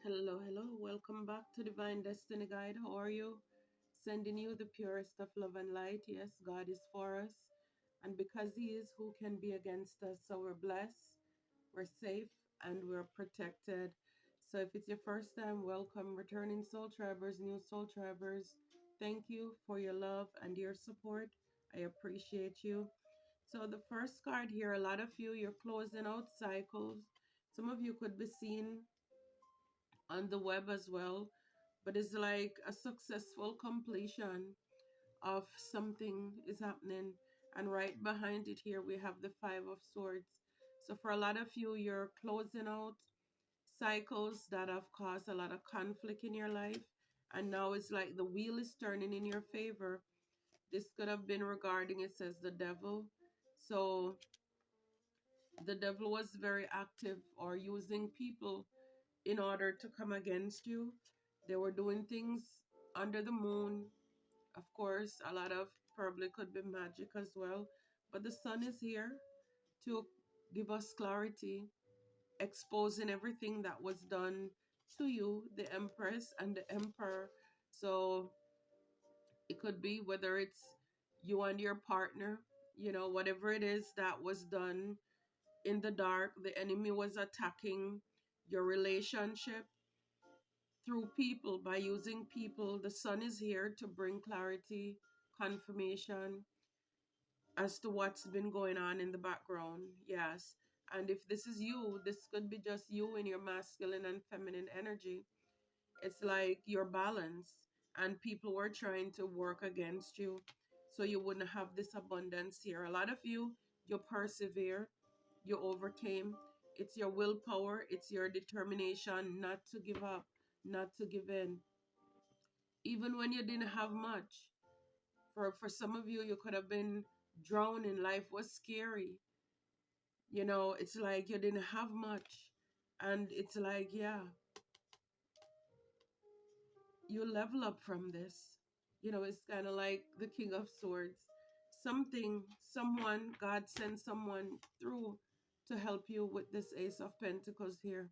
Hello, hello. Welcome back to Divine Destiny Guide. How are you? Sending you the purest of love and light. Yes, God is for us. And because He is, who can be against us? So we're blessed, we're safe, and we're protected. So if it's your first time, welcome. Returning Soul Travelers, new Soul Travelers. Thank you for your love and your support. I appreciate you. So the first card here, a lot of you, you're closing out cycles. Some of you could be seen on the web as well, but it's like a successful completion of something is happening. And right behind it here, we have the Five of Swords. So for a lot of you, you're closing out cycles that have caused a lot of conflict in your life. And now it's like the wheel is turning in your favor. This could have been regarding, it says, the devil. So the devil was very active or using people in order to come against you. They were doing things under the moon. Of course, a lot of probably could be magic as well. But the sun is here to give us clarity, exposing everything that was done to you, the Empress and the Emperor. So it could be whether it's you and your partner, whatever it is that was done in the dark, the enemy was attacking your relationship through people, by using people. The sun is here to bring clarity, confirmation as to what's been going on in the background. Yes. And if this is you, this could be just you in your masculine and feminine energy. It's like your balance, and people were trying to work against you so you wouldn't have this abundance here. A lot of you, you persevere, you overcame. It's your willpower, it's your determination not to give up, not to give in. Even when you didn't have much. For some of you, you could have been drowning. Life was scary. It's like you didn't have much. And it's like, yeah, you level up from this. It's kind of like the King of Swords. Someone, God sent someone through to help you with this Ace of Pentacles here.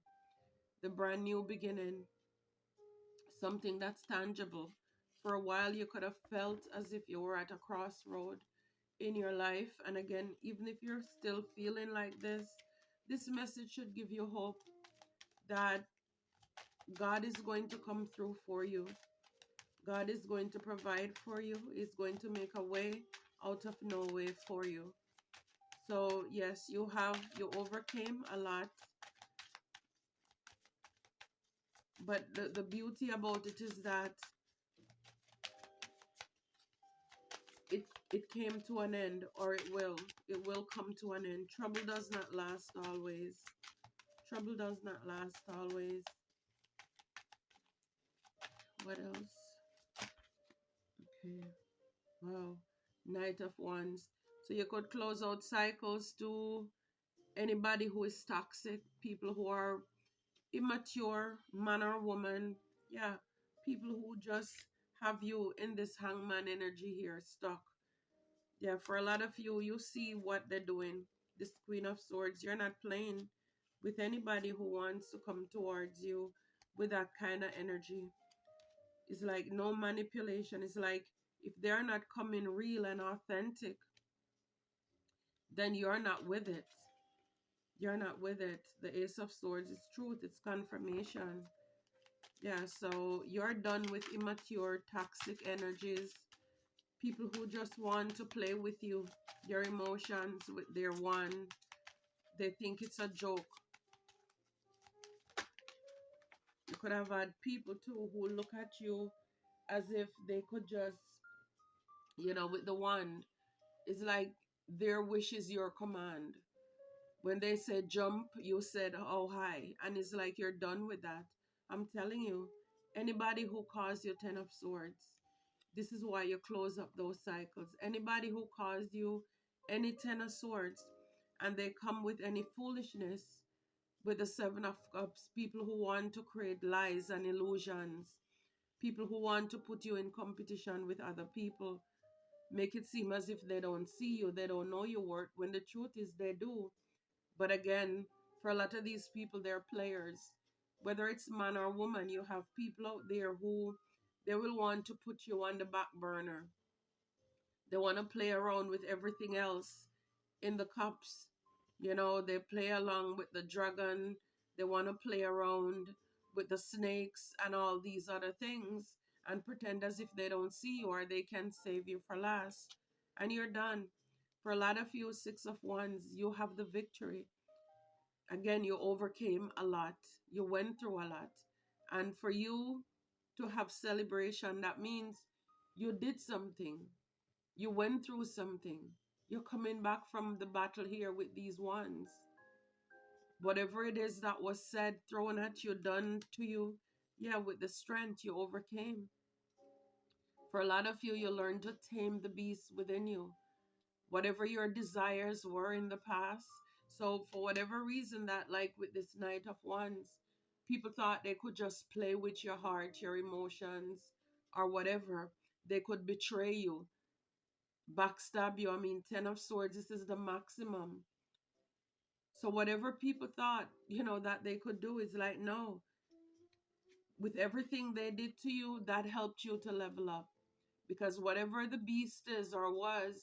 The brand new beginning. Something that's tangible. For a while, you could have felt as if you were at a crossroad in your life. And again, even if you're still feeling like this message should give you hope that God is going to come through for you. God is going to provide for you. He's going to make a way out of no way for you. So yes, you overcame a lot. But the beauty about it is that it came to an end, or it will come to an end. Trouble does not last always. Trouble does not last always. What else? Okay. Wow. Knight of Wands. So you could close out cycles to anybody who is toxic, people who are immature, man or woman. Yeah. People who just have you in this hangman energy here, stuck. Yeah, for a lot of you, you see what they're doing. This Queen of Swords, you're not playing with anybody who wants to come towards you with that kind of energy. It's like no manipulation. It's like if they're not coming real and authentic, then you're not with it. You're not with it. The Ace of Swords is truth. It's confirmation. Yeah, so you're done with immature, toxic energies. People who just want to play with you, your emotions, with their one. They think it's a joke. You could have had people too who look at you as if they could just, with the wand. It's like their wish is your command. When they said jump, you said how high. And it's like you're done with that. I'm telling you, anybody who calls you Ten of Swords, this is why you close up those cycles. Anybody who calls you any Ten of Swords and they come with any foolishness, with the Seven of Cups, people who want to create lies and illusions, people who want to put you in competition with other people, make it seem as if they don't see you, they don't know your worth, when the truth is they do. But again, for a lot of these people, they're players. whether it's man or woman, you have people out there who they will want to put you on the back burner. They want to play around with everything else in the cups. They play along with the dragon. They want to play around with the snakes and all these other things and pretend as if they don't see you or they can save you for last. And you're done. For a lot of you, Six of Wands, you have the victory. Again, you overcame a lot. You went through a lot. And for you to have celebration, that means you did something. You went through something. You're coming back from the battle here with these wands. Whatever it is that was said, thrown at you, done to you, yeah, with the strength you overcame. For a lot of you, you learned to tame the beast within you. Whatever your desires were in the past. So for whatever reason that, like with this Knight of Wands, people thought they could just play with your heart, your emotions, or whatever. They could betray you, backstab you. I mean, Ten of Swords, this is the maximum. So whatever people thought, that they could do is like, no. With everything they did to you, that helped you to level up. Because whatever the beast is or was,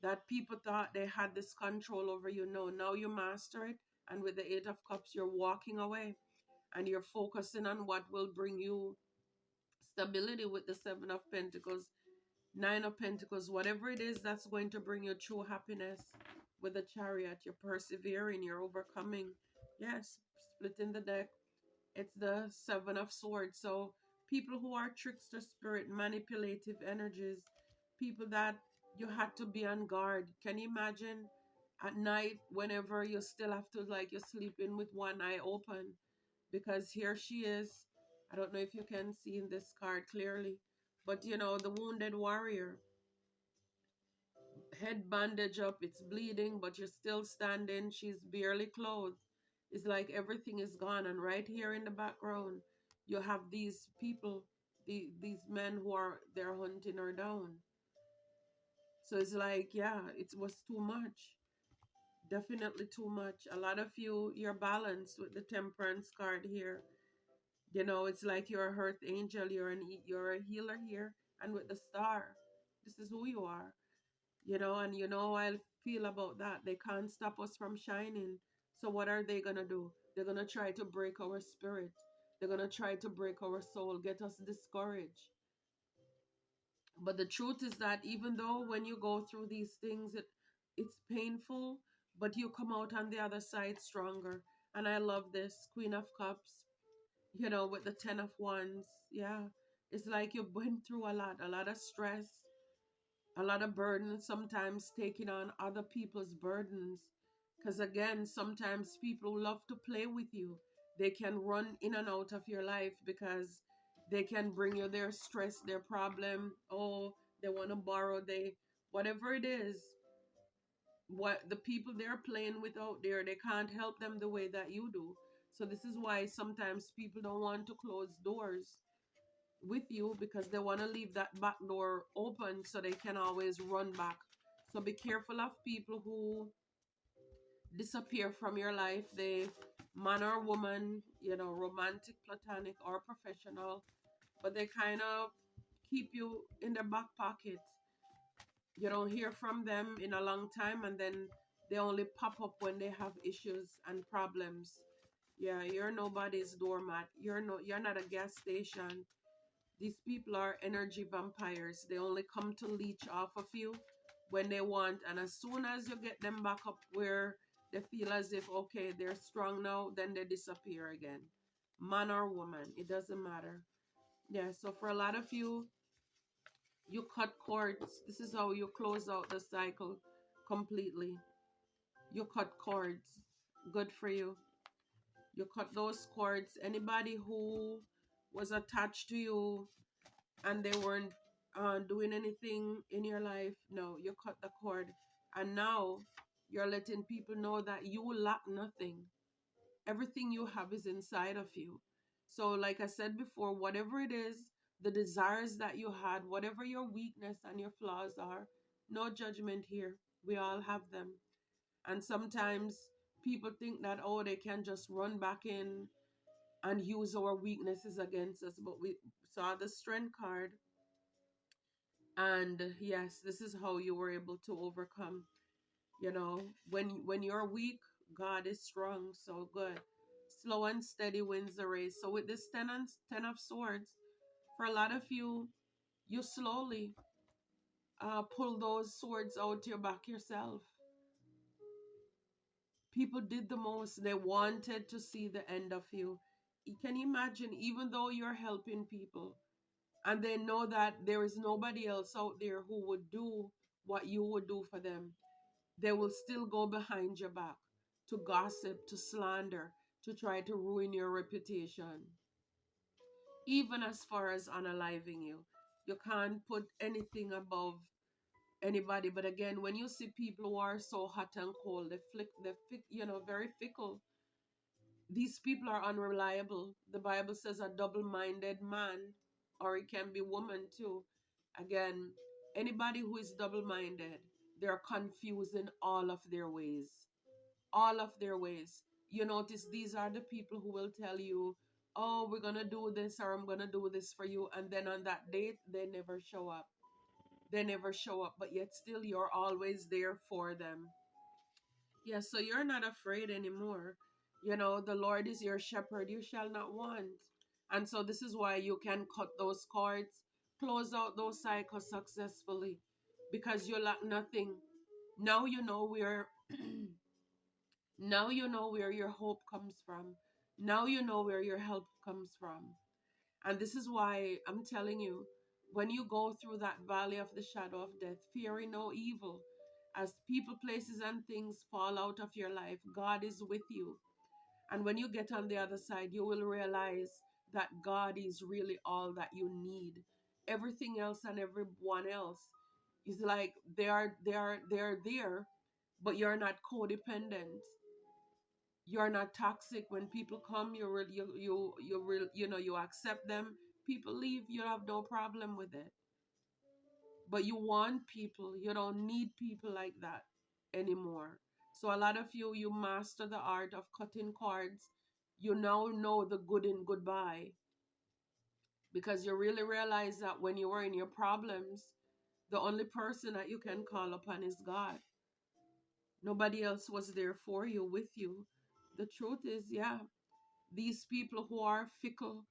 that people thought they had this control over you, no, now you master it. And with the Eight of Cups, you're walking away. And you're focusing on what will bring you stability with the Seven of Pentacles, Nine of Pentacles, whatever it is that's going to bring you true happiness. With the Chariot, you're persevering, you're overcoming. Yes, splitting the deck. It's the Seven of Swords. So people who are trickster spirit, manipulative energies, people that you had to be on guard. Can you imagine at night whenever you still have to, like, you're sleeping with one eye open? Because here she is. I don't know if you can see in this card clearly, but the wounded warrior, head bandage up, it's bleeding, but you're still standing. She's barely clothed. It's like everything is gone. And right here in the background, you have these people, these men who are, they're hunting her down. So it's like, yeah, it was too much. Definitely too much. A lot of you, you're balanced with the Temperance card here. It's like you're a earth angel, you're a healer here. And with the Star, this is who you are. And I feel about that. They can't stop us from shining. So what are they going to do? They're going to try to break our spirit. They're going to try to break our soul, get us discouraged. But the truth is that even though when you go through these things, it's painful, but you come out on the other side stronger. And I love this Queen of Cups, with the Ten of Wands. Yeah, it's like you've been through a lot of stress, a lot of burdens, sometimes taking on other people's burdens. Because again, sometimes people love to play with you. They can run in and out of your life because they can bring you their stress, their problem. Oh, they want to borrow, whatever it is, what the people they're playing with out there, they can't help them the way that you do. So this is why sometimes people don't want to close doors with you, because they want to leave that back door open so they can always run back. So be careful of people who disappear from your life. They, man or woman, romantic, platonic, or professional, but they kind of keep you in their back pocket. You don't hear from them in a long time, and then they only pop up when they have issues and problems. Yeah, you're nobody's doormat. You're not a gas station. These people are energy vampires. They only come to leech off of you when they want. And as soon as you get them back up where they feel as if, okay, they're strong now, then they disappear again. Man or woman, it doesn't matter. Yeah, so for a lot of you, you cut cords. This is how you close out the cycle completely. You cut cords. Good for you. You cut those cords. Anybody who was attached to you and they weren't doing anything in your life, no, you cut the cord. And now you're letting people know that you lack nothing. Everything you have is inside of you. So like I said before, whatever it is, the desires that you had, whatever your weakness and your flaws are, no judgment here. We all have them. And sometimes people think that, oh, they can just run back in and use our weaknesses against us. But we saw the strength card, and yes, this is how you were able to overcome. You know, when you're weak, God is strong. So good. Slow and steady wins the race. So with this ten of swords, for a lot of you, you slowly pull those swords out your back yourself. People did the most. They wanted to see the end of you. You can imagine, even though you're helping people and they know that there is nobody else out there who would do what you would do for them, they will still go behind your back to gossip, to slander, to try to ruin your reputation, even as far as unaliving you. You can't put anything above anybody. But again, when you see people who are so hot and cold, very fickle. These people are unreliable. The Bible says a double-minded man, or it can be woman too. Again, anybody who is double-minded, they're confusing all of their ways. All of their ways. You notice these are the people who will tell you, oh, we're going to do this, or I'm going to do this for you. And then on that date, they never show up. They never show up, but yet still you're always there for them. Yeah, so you're not afraid anymore. You know, the Lord is your shepherd, you shall not want. And so this is why you can cut those cords, close out those cycles successfully, because you lack nothing. Now you know where now you know where your hope comes from. Now you know where your help comes from. And this is why I'm telling you, when you go through that valley of the shadow of death, fearing no evil, as people, places, and things fall out of your life, God is with you. And when you get on the other side, you will realize that God is really all that you need. Everything else and everyone else is like they're there, but you're not codependent. You're not toxic. When people come, you accept them. People leave, you have no problem with it. But you want people, you don't need people like that anymore. So a lot of you master the art of cutting cords. You now know the good in goodbye, because you really realize that when you were in your problems, the only person that you can call upon is God. Nobody else was there for you, with you. The truth is, yeah, these people who are fickle,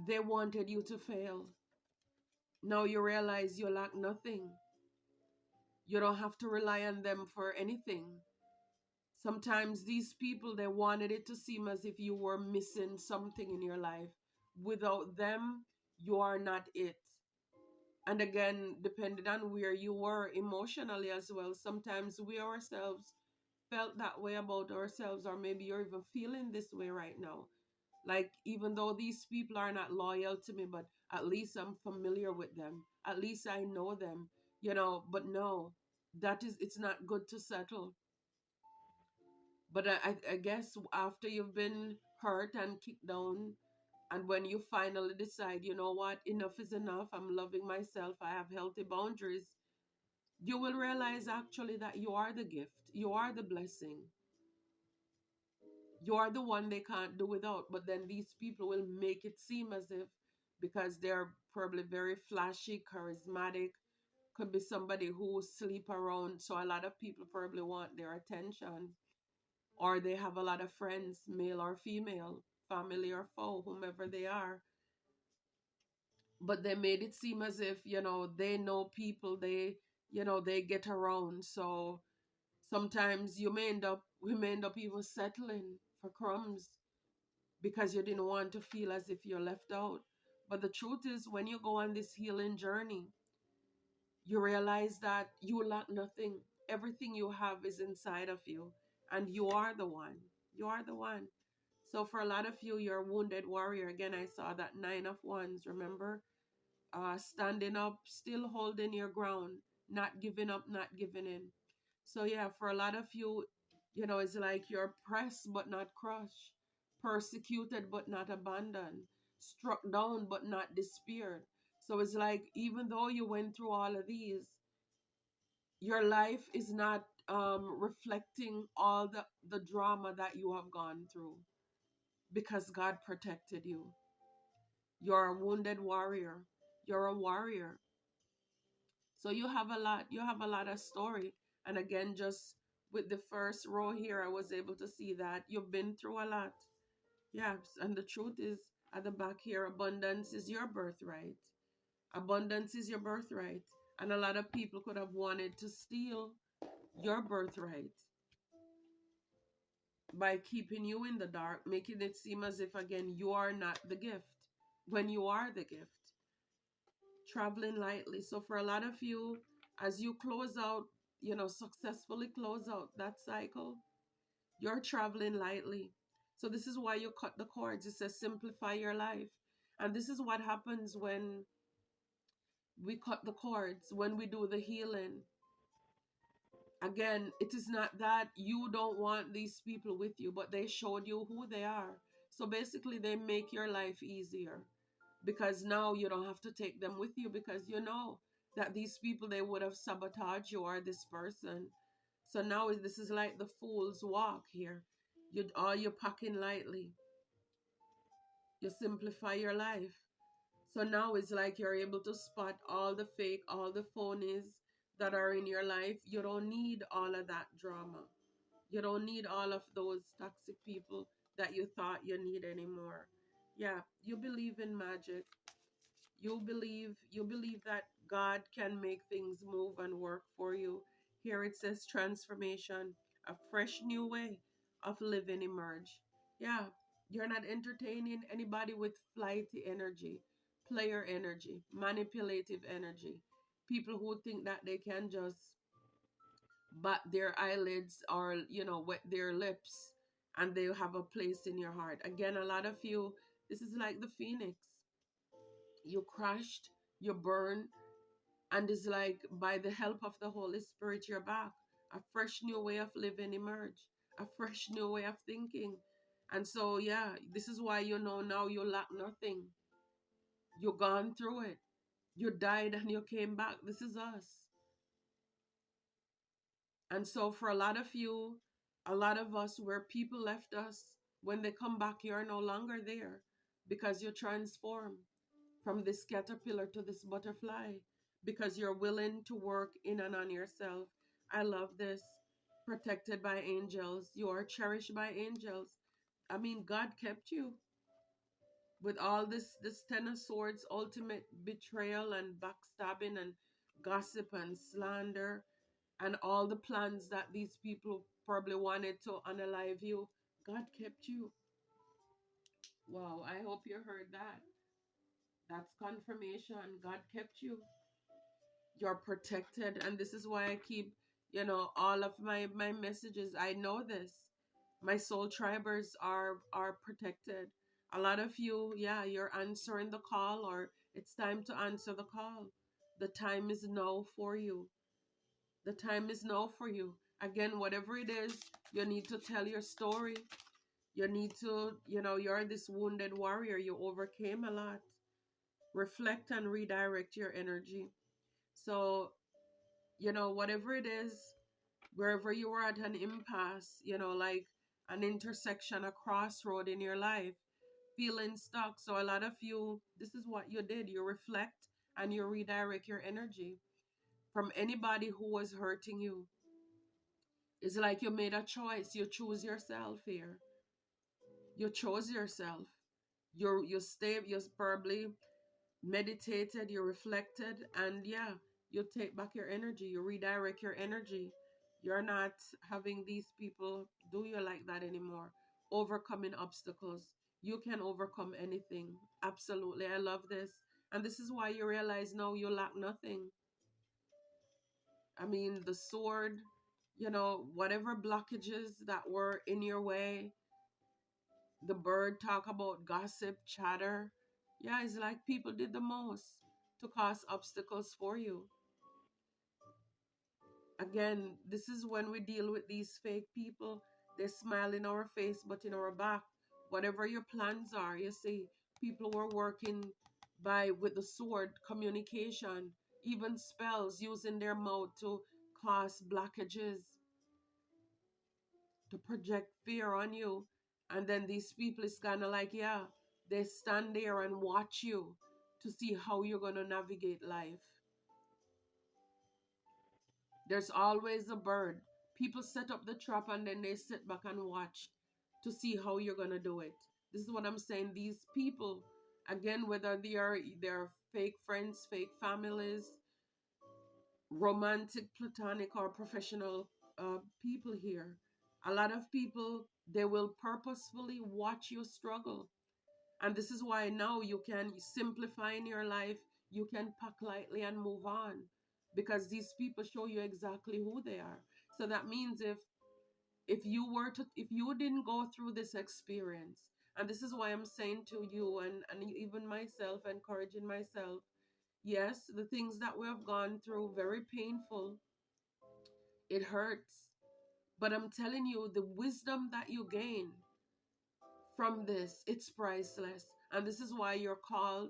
they wanted you to fail. Now you realize you lack nothing. You don't have to rely on them for anything. Sometimes these people, they wanted it to seem as if you were missing something in your life. Without them, you are not it. And again, depending on where you were emotionally as well, sometimes we ourselves felt that way about ourselves, or maybe you're even feeling this way right now. Like, even though these people are not loyal to me, but at least I'm familiar with them. At least I know them, but no, it's not good to settle. But I guess after you've been hurt and kicked down, and when you finally decide, you know what, enough is enough, I'm loving myself, I have healthy boundaries, you will realize actually that you are the gift, you are the blessing, you are the one they can't do without. But then these people will make it seem as if, because they're probably very flashy, charismatic, could be somebody who sleep around. So a lot of people probably want their attention, or they have a lot of friends, male or female, family or foe, whomever they are. But they made it seem as if, they know people, they get around. So sometimes we may end up even settling for crumbs, because you didn't want to feel as if you're left out. But the truth is, when you go on this healing journey, you realize that you lack nothing. Everything you have is inside of you, and you are the one. You are the one. So for a lot of you, you're a wounded warrior. Again, I saw that Nine of Wands, remember? Standing up, still holding your ground, not giving up, not giving in. So yeah, for a lot of you, it's like you're pressed but not crushed, persecuted but not abandoned, struck down but not despaired. So it's like, even though you went through all of these, your life is not reflecting all the drama that you have gone through, because God protected you. You're a wounded warrior. You're a warrior. So you have a lot of story. And again, just with the first row here, I was able to see that you've been through a lot. Yeah, and the truth is, at the back here, abundance is your birthright. Abundance is your birthright. And a lot of people could have wanted to steal your birthright by keeping you in the dark, making it seem as if, again, you are not the gift when you are the gift. Traveling lightly. So for a lot of you, as you close out, successfully close out that cycle, you're traveling lightly. So this is why you cut the cords. It says simplify your life. And this is what happens when we cut the cords, when we do the healing. Again, it is not that you don't want these people with you, but they showed you who they are. So basically, they make your life easier, because now you don't have to take them with you, because you know that these people, they would have sabotaged you, or this person. So now this is like the fool's walk here. You're packing lightly. You simplify your life. So now it's like you're able to spot all the fake, all the phonies that are in your life. You don't need all of that drama. You don't need all of those toxic people that you thought you need anymore. Yeah, you believe in magic. You believe that God can make things move and work for you. Here it says transformation, a fresh new way of living emerge. Yeah, you're not entertaining anybody with flighty energy, player energy, manipulative energy. People who think that they can just bat their eyelids, or wet their lips, and they have a place in your heart. Again, a lot of you, this is like the phoenix. You crashed, you burned, and it's like by the help of the Holy Spirit, you're back. A fresh new way of living emerge, a fresh new way of thinking. And so, yeah, this is why now you lack nothing. You gone through it. You died and you came back. This is us. And so for a lot of you, a lot of us, where people left us, when they come back, you're no longer there, because you transform from this caterpillar to this butterfly, because you're willing to work in and on yourself. I love this. Protected by angels. You are cherished by angels. I mean, God kept you with all this Ten of Swords, ultimate betrayal and backstabbing and gossip and slander, and all the plans that these people probably wanted to unalive you. God kept you. Wow, I hope you heard that. That's confirmation. God kept you. You're protected. And this is why I keep, all of my messages. I know this. My soul tribers are protected. A lot of you, yeah, you're answering the call, or it's time to answer the call. The time is now for you. The time is now for you. Again, whatever it is, you need to tell your story. You need to, you're this wounded warrior. You overcame a lot. Reflect and redirect your energy. So, whatever it is, wherever you are at an impasse, like an intersection, a crossroad in your life, feeling stuck. So a lot of you, this is what you did. You reflect and you redirect your energy from anybody who was hurting you. It's like you made a choice. You choose yourself here. You chose yourself. You probably meditated, you reflected, and yeah, you take back your energy, you redirect your energy. You're not having these people do you like that anymore. Overcoming obstacles. You can overcome anything. Absolutely. I love this. And this is why you realize now you lack nothing. I mean, the sword, whatever blockages that were in your way, the bird talk about gossip, chatter. Yeah, it's like people did the most to cause obstacles for you. Again, this is when we deal with these fake people. They smile in our face, but in our back, whatever your plans are, you see, people were working with the sword, communication, even spells, using their mouth to cause blockages. to project fear on you. And then these people is kind of like, yeah, they stand there and watch you to see how you're going to navigate life. There's always a bird. People set up the trap and then they sit back and watch to see how you're going to do it. This is what I'm saying. These people, again, whether they're fake friends, fake families, romantic, platonic, or professional people here. A lot of people, they will purposefully watch you struggle. And this is why now you can simplify in your life, you can pack lightly and move on. Because these people show you exactly who they are. So that means if you didn't go through this experience, and this is why I'm saying to you and even myself, encouraging myself, yes, the things that we have gone through, very painful, it hurts. But I'm telling you, the wisdom that you gain from this, it's priceless. And this is why you're called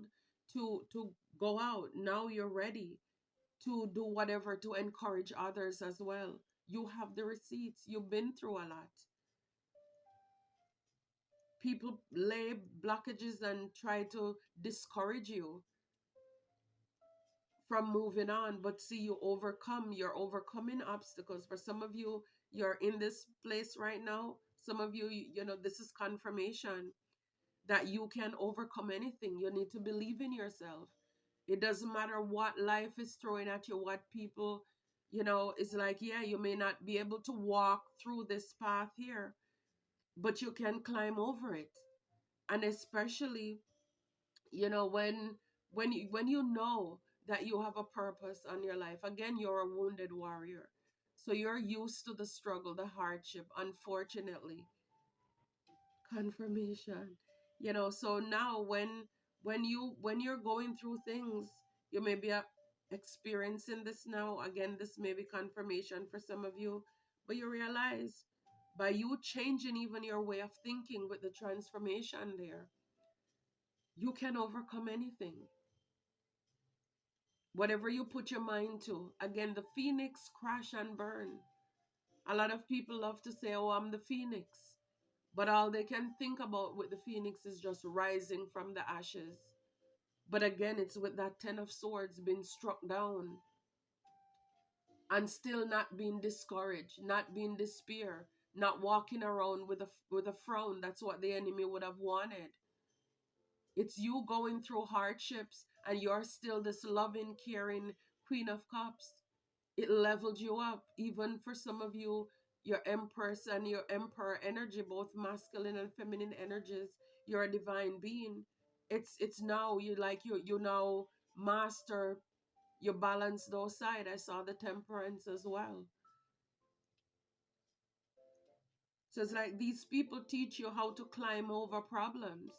to go out. Now you're ready to do whatever to encourage others as well. You have the receipts. You've been through a lot. People lay blockages and try to discourage you from moving on, but see, you're overcoming obstacles. For some of you, you're in this place right now. Some of you, you know, this is confirmation that you can overcome anything. You need to believe in yourself. It doesn't matter what life is throwing at you, what people, you know, it's like, yeah, you may not be able to walk through this path here, but you can climb over it. And especially, you know, when you know that you have a purpose on your life. Again, you're a wounded warrior, so you're used to the struggle, the hardship, unfortunately. Confirmation, you know. So now when you're going through things, you may be experiencing this now. Again, this may be confirmation for some of you, but you realize by you changing even your way of thinking with the transformation there, you can overcome anything. Whatever you put your mind to. Again, the phoenix crash and burn. A lot of people love to say, oh, I'm the phoenix. But all they can think about with the phoenix is just rising from the ashes. But again, it's with that 10 of swords being struck down and still not being discouraged, not being despair, not walking around with a frown. That's what the enemy would have wanted. It's you going through hardships and you're still this loving, caring Queen of Cups. It leveled you up. Even for some of you, your Empress and your Emperor energy, both masculine and feminine energies, you're a divine being. It's now you now master, you balance those sides. I saw the Temperance as well. So it's like these people teach you how to climb over problems.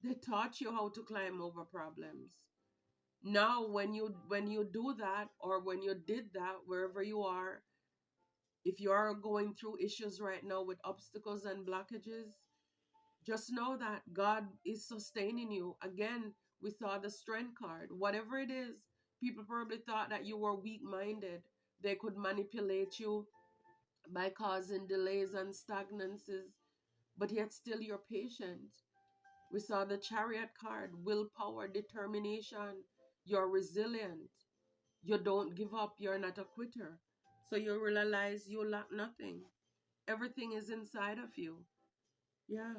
They taught you how to climb over problems. Now when you do that, or when you did that, wherever you are, if you are going through issues right now with obstacles and blockages, just know that God is sustaining you. Again, we saw the strength card. Whatever it is, people probably thought that you were weak-minded. They could manipulate you by causing delays and stagnancies, but yet still you're patient. We saw the chariot card, willpower, determination. You're resilient. You don't give up. You're not a quitter. So you realize you lack nothing. Everything is inside of you. Yeah.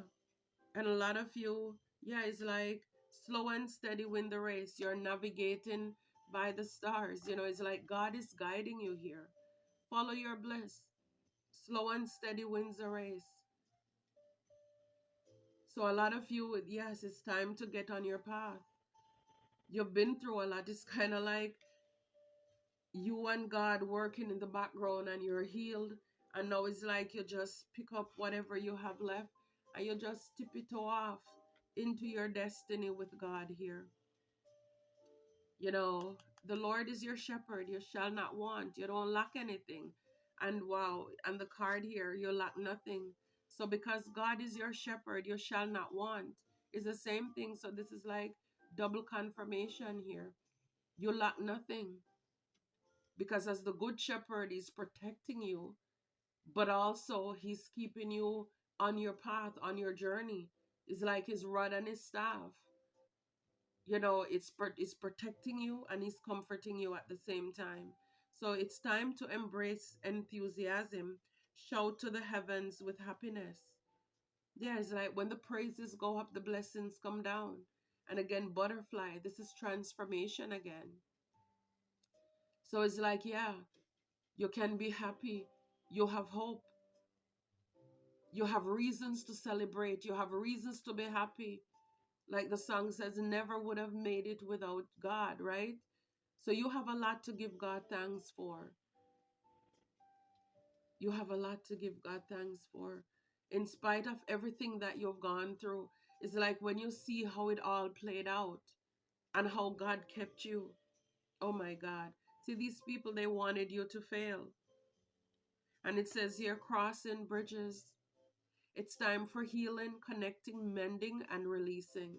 And a lot of you, yeah, it's like slow and steady win the race. You're navigating by the stars. You know, it's like God is guiding you here. Follow your bliss. Slow and steady wins the race. So a lot of you, yes, it's time to get on your path. You've been through a lot. It's kind of like you and God working in the background and you're healed. And now it's like you just pick up whatever you have left and you just tip it off into your destiny with God here. You know, the Lord is your shepherd. You shall not want. You don't lack anything. And wow, and the card here, you lack nothing. So because God is your shepherd, you shall not want. It's the same thing. So this is like double confirmation here. You lack nothing. Because as the good shepherd is protecting you, but also he's keeping you on your path, on your journey. It's like his rod and his staff. It's protecting you and he's comforting you at the same time. So it's time to embrace enthusiasm, shout to the heavens with happiness. Yeah, it's like when the praises go up, the blessings come down. And again, butterfly, this is transformation again. So it's like, yeah, you can be happy, you have hope, you have reasons to celebrate, you have reasons to be happy. Like the song says, never would have made it without God, right? So you have a lot to give God thanks for. You have a lot to give God thanks for. In spite of everything that you've gone through, it's like when you see how it all played out and how God kept you. Oh my God. See, these people, they wanted you to fail. And it says here, crossing bridges. It's time for healing, connecting, mending, and releasing.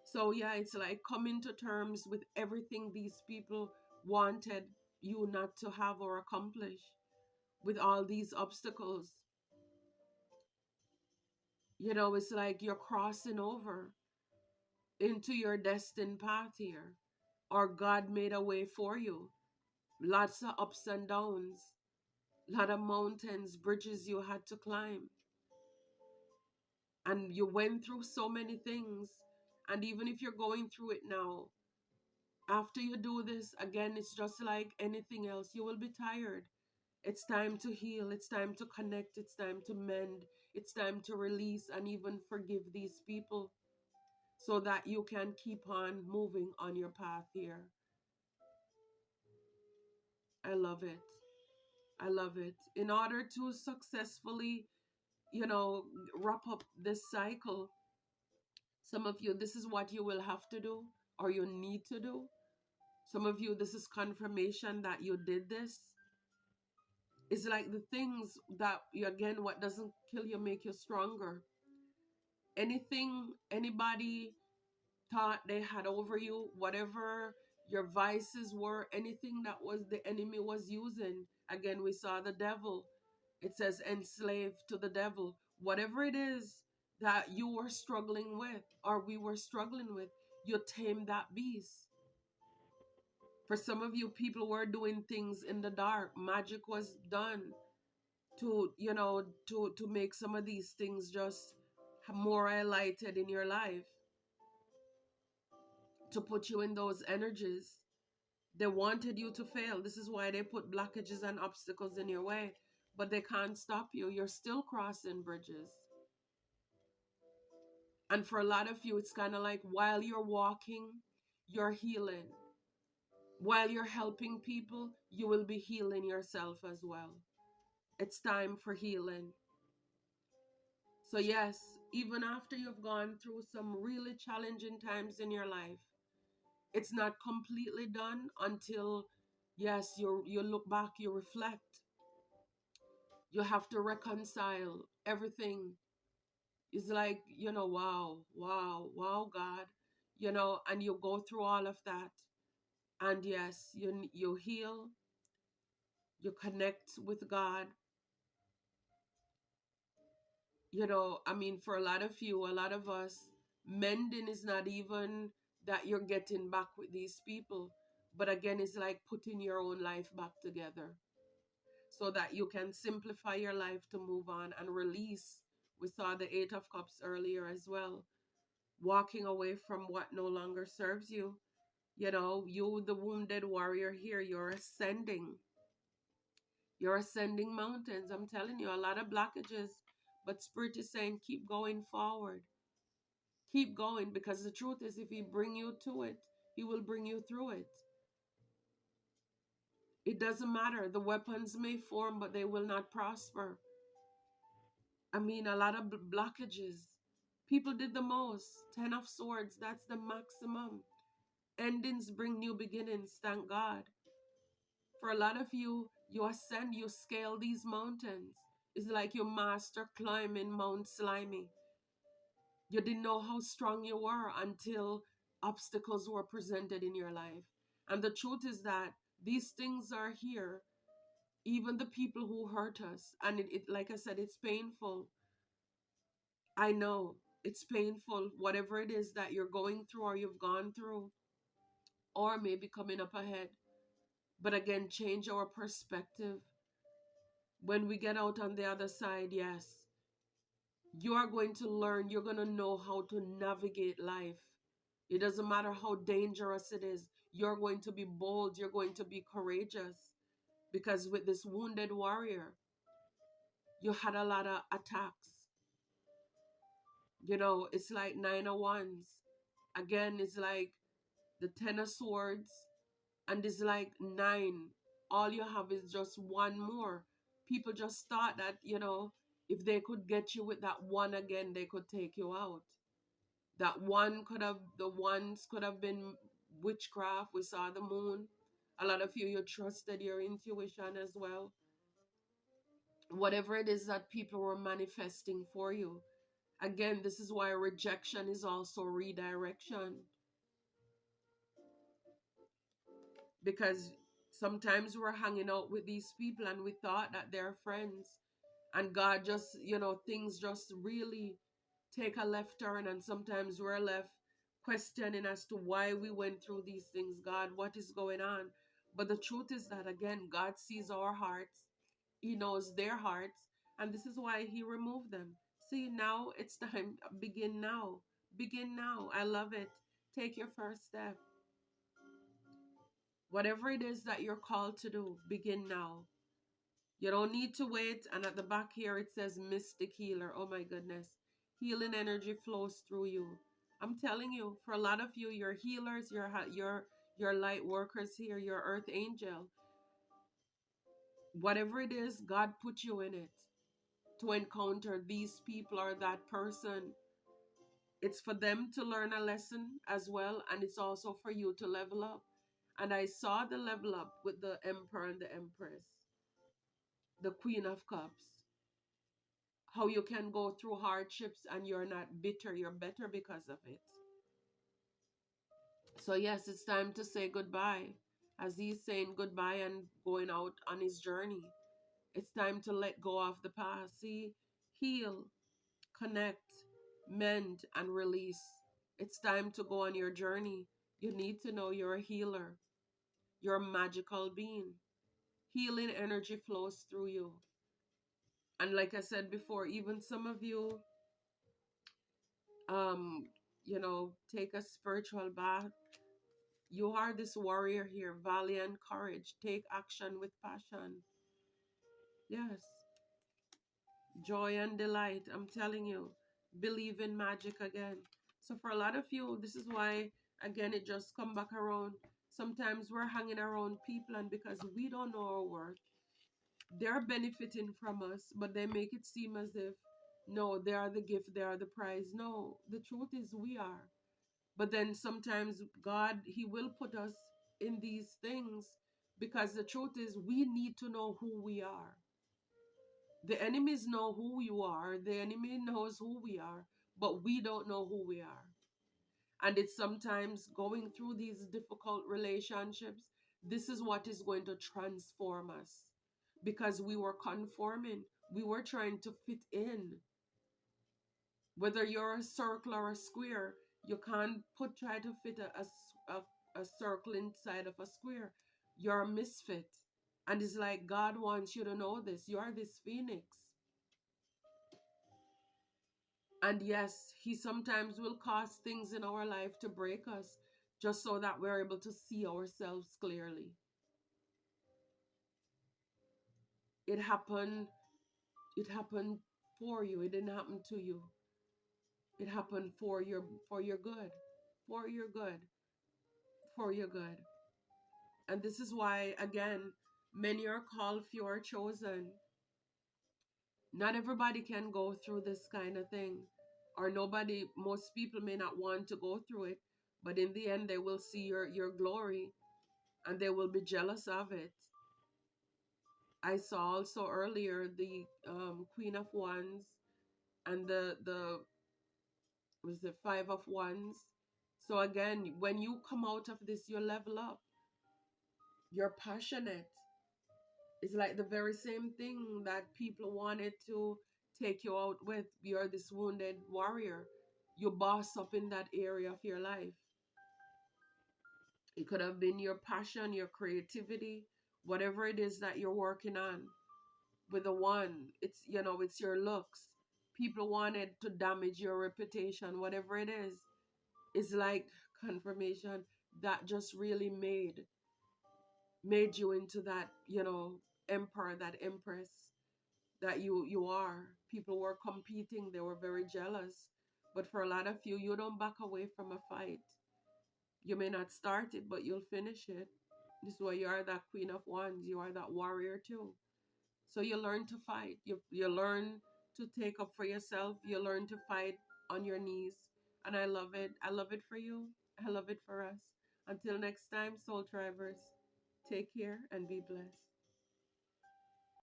So yeah, it's like coming to terms with everything these people wanted you not to have or accomplish, with all these obstacles. It's like you're crossing over into your destined path here, or God made a way for you. Lots of ups and downs, lot of mountains, bridges you had to climb, and you went through so many things. And even if you're going through it now, after you do this again, it's just like anything else. You will be tired. It's time to heal. It's time to connect. It's time to mend. It's time to release and even forgive these people so that you can keep on moving on your path here. I love it. I love it. In order to successfully, wrap up this cycle, some of you, this is what you will have to do or you need to do. Some of you, this is confirmation that you did this. It's like the things that, again, what doesn't kill you make you stronger. Anything, anybody thought they had over you, whatever your vices were, anything that was the enemy was using. Again, we saw the devil. It says enslaved to the devil. Whatever it is that you were struggling with or we were struggling with, you tame that beast. For some of you, people were doing things in the dark. Magic was done to, to make some of these things just more highlighted in your life, to put you in those energies. They wanted you to fail. This is why they put blockages and obstacles in your way. But they can't stop you. You're still crossing bridges. And for a lot of you, it's kind of like while you're walking, you're healing. While you're helping people, you will be healing yourself as well. It's time for healing. So yes, even after you've gone through some really challenging times in your life, it's not completely done until, yes, you look back, you reflect. You have to reconcile everything. It's like, wow, wow, wow, God, and you go through all of that. And yes, you heal, you connect with God. I mean, for a lot of you, a lot of us, mending is not even that you're getting back with these people. But again, it's like putting your own life back together so that you can simplify your life to move on and release. We saw the Eight of Cups earlier as well. Walking away from what no longer serves you. You, the wounded warrior here, you're ascending. You're ascending mountains. I'm telling you, a lot of blockages. But Spirit is saying, keep going forward. Keep going, because the truth is, if He bring you to it, He will bring you through it. It doesn't matter. The weapons may form, but they will not prosper. I mean, a lot of blockages. People did the most. 10 of Swords, that's the maximum. Endings bring new beginnings, thank God. For a lot of you, you ascend, you scale these mountains. It's like you master climbing Mount Slimy. You didn't know how strong you were until obstacles were presented in your life. And the truth is that these things are here even the people who hurt us. And like I said, it's painful. I know it's painful, whatever it is that you're going through or you've gone through, or maybe coming up ahead. But again, change our perspective. When we get out on the other side, yes, you are going to learn, you're going to know how to navigate life. It doesn't matter how dangerous it is. You're going to be bold, you're going to be courageous. Because with this wounded warrior, you had a lot of attacks. You know, it's like 9 of Wands. Again, it's like the 10 of Swords, and it's like 9. All you have is just one more. People just thought that, if they could get you with that one again, they could take you out. That one the ones could have been witchcraft. We saw the moon. A lot of you trusted your intuition as well. Whatever it is that people were manifesting for you. Again, this is why rejection is also redirection. Because sometimes we're hanging out with these people and we thought that they're friends. And God just, things just really take a left turn. And sometimes we're left questioning as to why we went through these things. God, what is going on? But the truth is that, again, God sees our hearts. He knows their hearts. And this is why He removed them. See, now it's time. Begin now. Begin now. I love it. Take your first step. Whatever it is that you're called to do, begin now. You don't need to wait. And at the back here, it says Mystic Healer. Oh my goodness. Healing energy flows through you. I'm telling you, for a lot of you, you're healers, you're light workers here, you're earth angel. Whatever it is, God put you in it to encounter these people or that person. It's for them to learn a lesson as well, and it's also for you to level up. And I saw the level up with the Emperor and the Empress, the Queen of Cups. How you can go through hardships and you're not bitter, you're better because of it. So yes, it's time to say goodbye. As he's saying goodbye and going out on his journey, it's time to let go of the past. See, heal, connect, mend, and release. It's time to go on your journey. You need to know you're a healer. You're a magical being. Healing energy flows through you. And like I said before, even some of you, um, take a spiritual bath. You are this warrior here, valiant courage. Take action with passion. Yes. Joy and delight. I'm telling you. Believe in magic again. So for a lot of you, this is why, again, it just come back around. Sometimes we're hanging around people, and because we don't know our worth, they're benefiting from us, but they make it seem as if, no, they are the gift, they are the prize. No, the truth is we are. But then sometimes God, He will put us in these things because the truth is we need to know who we are. The enemies know who you are. The enemy knows who we are, but we don't know who we are. And it's sometimes going through these difficult relationships. This is what is going to transform us because we were conforming. We were trying to fit in. Whether you're a circle or a square, you can't try to fit a circle inside of a square. You're a misfit. And it's like God wants you to know this. You are this phoenix. And yes, He sometimes will cause things in our life to break us just so that we're able to see ourselves clearly. It happened for you. It didn't happen to you. It happened for your good. For your good. For your good. And this is why, again, many are called, few are chosen. Not everybody can go through this kind of thing. Or most people may not want to go through it. But in the end, they will see your glory. And they will be jealous of it. I saw also earlier the Queen of Wands and the was the 5 of Wands. So again, when you come out of this, you level up. You're passionate. It's like the very same thing that people wanted to take you out with. You're this wounded warrior. You boss up in that area of your life. It could have been your passion, your creativity, whatever it is that you're working on. With the one, it's, it's your looks. People wanted to damage your reputation, whatever it is. It's like confirmation that just really made you into that, emperor, that empress that you are. People were competing, they were very jealous. But for a lot of you, you don't back away from a fight. You may not start it, but you'll finish it. This is why you are that queen of wands. You are that warrior too. So you learn to fight. You learn to take up for yourself. You learn to fight on your knees. And I love it. I love it for you. I love it for us. Until next time, soul drivers, take care and be blessed.